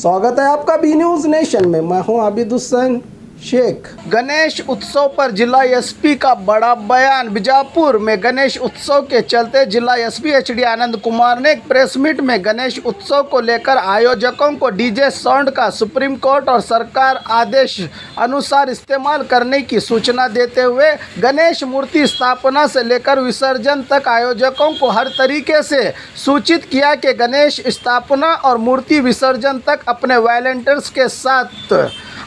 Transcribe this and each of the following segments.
स्वागत है आपका बी न्यूज़ नेशन में। मैं हूं आबिद हुसैन शेख। गणेश उत्सव पर जिला एसपी का बड़ा बयान। बीजापुर में गणेश उत्सव के चलते जिला एसपी एचडी आनंद कुमार ने एक प्रेस मीट में गणेश उत्सव को लेकर आयोजकों को डीजे साउंड का सुप्रीम कोर्ट और सरकार आदेश अनुसार इस्तेमाल करने की सूचना देते हुए गणेश मूर्ति स्थापना से लेकर विसर्जन तक आयोजकों को हर तरीके से सूचित किया कि गणेश स्थापना और मूर्ति विसर्जन तक अपने वॉलंटियर्स के साथ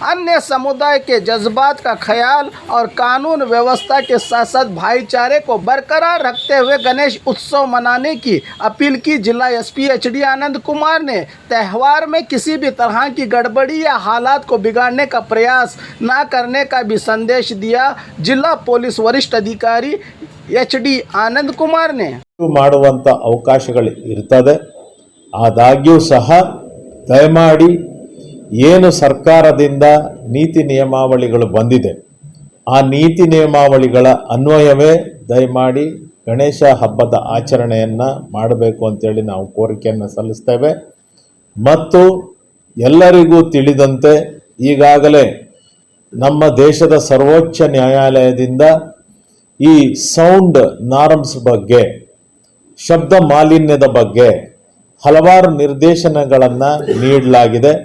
अन्य समुदाय के जज्बात का ख्याल और कानून व्यवस्था के साथ साथ भाईचारे को बरकरार रखते हुए गणेश उत्सव मनाने की अपील की। जिला एसपी एचडी आनंद कुमार ने त्यौहार में किसी भी तरह की गड़बड़ी या हालात को बिगाड़ने का प्रयास न करने का भी संदेश दिया। जिला पुलिस वरिष्ठ अधिकारी एचडी आनंद कुमार ने ಮಾಡುವಂತ ಅವಕಾಶಗಳು ಇರುತ್ತದೆ, ಆದಾಗ್ಯೂ ಸಹ ದಯಮಾಡಿ ಏನು ಸರ್ಕಾರದಿಂದ ನೀತಿ ನಿಯಮಾವಳಿಗಳು ಬಂದಿದೆ ಆ ನೀತಿ ನಿಯಮಾವಳಿಗಳ ಅನ್ವಯವೇ ದಯಮಾಡಿ ಗಣೇಶ ಹಬ್ಬದ ಆಚರಣೆಯನ್ನು ಮಾಡಬೇಕು ಅಂತೇಳಿ ನಾವು ಕೋರಿಕೆಯನ್ನು ಸಲ್ಲಿಸ್ತೇವೆ। ಮತ್ತು ಎಲ್ಲರಿಗೂ ತಿಳಿದಂತೆ ಈಗಾಗಲೇ ನಮ್ಮ ದೇಶದ ಸರ್ವೋಚ್ಚ ನ್ಯಾಯಾಲಯದಿಂದ ಈ ಸೌಂಡ್ ನಾರ್ಮ್ಸ್ ಬಗ್ಗೆ, ಶಬ್ದ ಮಾಲಿನ್ಯದ ಬಗ್ಗೆ ಹಲವಾರು ನಿರ್ದೇಶನಗಳನ್ನು ನೀಡಲಾಗಿದೆ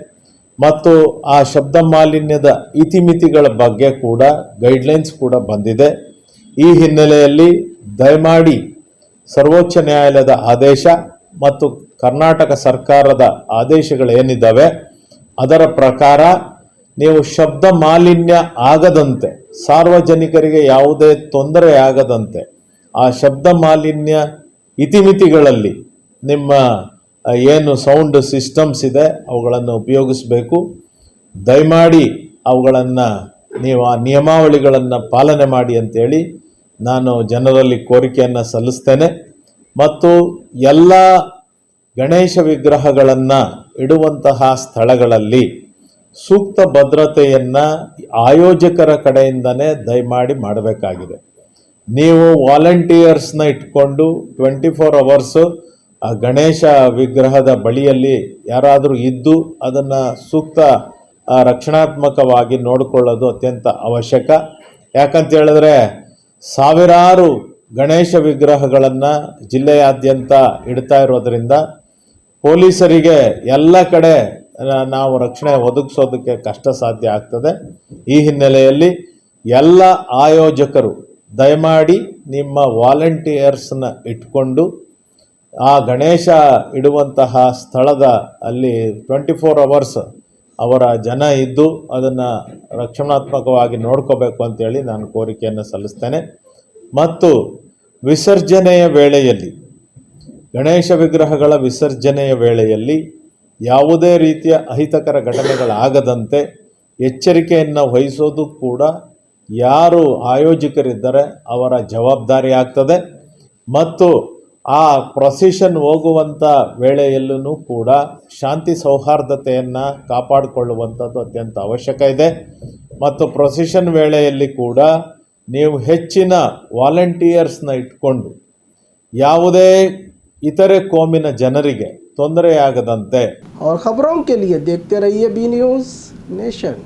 ಮತ್ತು ಆ ಶಬ್ದ ಮಾಲಿನ್ಯದ ಇತಿಮಿತಿಗಳ ಬಗ್ಗೆ ಕೂಡ ಗೈಡ್ಲೈನ್ಸ್ ಕೂಡ ಬಂದಿದೆ। ಈ ಹಿನ್ನೆಲೆಯಲ್ಲಿ ದಯಮಾಡಿ ಸರ್ವೋಚ್ಚ ನ್ಯಾಯಾಲಯದ ಆದೇಶ ಮತ್ತು ಕರ್ನಾಟಕ ಸರ್ಕಾರದ ಆದೇಶಗಳೇನಿದ್ದಾವೆ ಅದರ ಪ್ರಕಾರ ನೀವು ಶಬ್ದ ಮಾಲಿನ್ಯ ಆಗದಂತೆ, ಸಾರ್ವಜನಿಕರಿಗೆ ಯಾವುದೇ ತೊಂದರೆ ಆಗದಂತೆ ಆ ಶಬ್ದ ಮಾಲಿನ್ಯ ಇತಿಮಿತಿಗಳಲ್ಲಿ ನಿಮ್ಮ ಏನು ಸೌಂಡ್ ಸಿಸ್ಟಮ್ಸ್ ಇದೆ ಅವುಗಳನ್ನು ಉಪಯೋಗಿಸಬೇಕು। ದಯಮಾಡಿ ಅವುಗಳನ್ನು ನೀವು ಆ ನಿಯಮಾವಳಿಗಳನ್ನು ಪಾಲನೆ ಮಾಡಿ ಅಂತೇಳಿ ನಾನು ಜನರಲ್ಲಿ ಕೋರಿಕೆಯನ್ನು ಸಲ್ಲಿಸ್ತೇನೆ। ಮತ್ತು ಎಲ್ಲ ಗಣೇಶ ವಿಗ್ರಹಗಳನ್ನು ಇಡುವಂತಹ ಸ್ಥಳಗಳಲ್ಲಿ ಸೂಕ್ತ ಭದ್ರತೆಯನ್ನು ಆಯೋಜಕರ ಕಡೆಯಿಂದನೇ ದಯಮಾಡಿ ಮಾಡಬೇಕಾಗಿದೆ। ನೀವು ವಾಲಂಟಿಯರ್ಸ್ನ ಇಟ್ಕೊಂಡು 24 ಅವರ್ಸು ಆ ಗಣೇಶ ವಿಗ್ರಹದ ಬಳಿಯಲ್ಲಿ ಯಾರಾದರೂ ಇದ್ದು ಅದನ್ನು ಸೂಕ್ತ ರಕ್ಷಣಾತ್ಮಕವಾಗಿ ನೋಡಿಕೊಳ್ಳೋದು ಅತ್ಯಂತ ಅವಶ್ಯಕ। ಯಾಕಂತ ಹೇಳಿದ್ರೆ ಸಾವಿರಾರು ಗಣೇಶ ವಿಗ್ರಹಗಳನ್ನು ಜಿಲ್ಲೆಯಾದ್ಯಂತ ಇಡ್ತಾ ಇರೋದರಿಂದ ಪೊಲೀಸರಿಗೆ ಎಲ್ಲ ಕಡೆ ನಾವು ರಕ್ಷಣೆ ಒದಗಿಸೋದಕ್ಕೆ ಕಷ್ಟ ಸಾಧ್ಯ ಆಗ್ತದೆ। ಈ ಹಿನ್ನೆಲೆಯಲ್ಲಿ ಎಲ್ಲ ಆಯೋಜಕರು ದಯಮಾಡಿ ನಿಮ್ಮ ವಾಲಂಟಿಯರ್ಸ್ನ ಇಟ್ಕೊಂಡು ಆ ಗಣೇಶ ಇಡುವಂತಹ ಸ್ಥಳದ ಅಲ್ಲಿ 24 ಅವರ್ಸ್ ಅವರ ಜನ ಇದ್ದು ಅದನ್ನು ರಕ್ಷಣಾತ್ಮಕವಾಗಿ ನೋಡ್ಕೋಬೇಕು ಅಂತೇಳಿ ನಾನು ಕೋರಿಕೆಯನ್ನು ಸಲ್ಲಿಸ್ತೇನೆ। ಮತ್ತು ವಿಸರ್ಜನೆಯ ವೇಳೆಯಲ್ಲಿ, ಗಣೇಶ ವಿಗ್ರಹಗಳ ವಿಸರ್ಜನೆಯ ವೇಳೆಯಲ್ಲಿ ಯಾವುದೇ ರೀತಿಯ ಅಹಿತಕರ ಘಟನೆಗಳಾಗದಂತೆ ಎಚ್ಚರಿಕೆಯನ್ನು ವಹಿಸೋದು ಕೂಡ ಯಾರು ಆಯೋಜಕರಿದ್ದಾರೆ ಅವರ ಜವಾಬ್ದಾರಿ ಆಗ್ತದೆ। ಮತ್ತು ಆ ಪ್ರೊಸೆಷನ್ ಹೋಗುವಂಥ ವೇಳೆಯಲ್ಲೂ ಕೂಡ ಶಾಂತಿ ಸೌಹಾರ್ದತೆಯನ್ನು ಕಾಪಾಡಿಕೊಳ್ಳುವಂಥದ್ದು ಅತ್ಯಂತ ಅವಶ್ಯಕ ಇದೆ। ಮತ್ತು ಪ್ರೊಸೆಷನ್ ವೇಳೆಯಲ್ಲಿ ಕೂಡ ನೀವು ಹೆಚ್ಚಿನ ವಾಲಂಟಿಯರ್ಸ್ನ ಇಟ್ಕೊಂಡು ಯಾವುದೇ ಇತರೆ ಕೋಮಿನ ಜನರಿಗೆ ತೊಂದರೆಯಾಗದಂತೆ। और खबरों के लिए देखते रहिए बी न्यूज़ नेशन।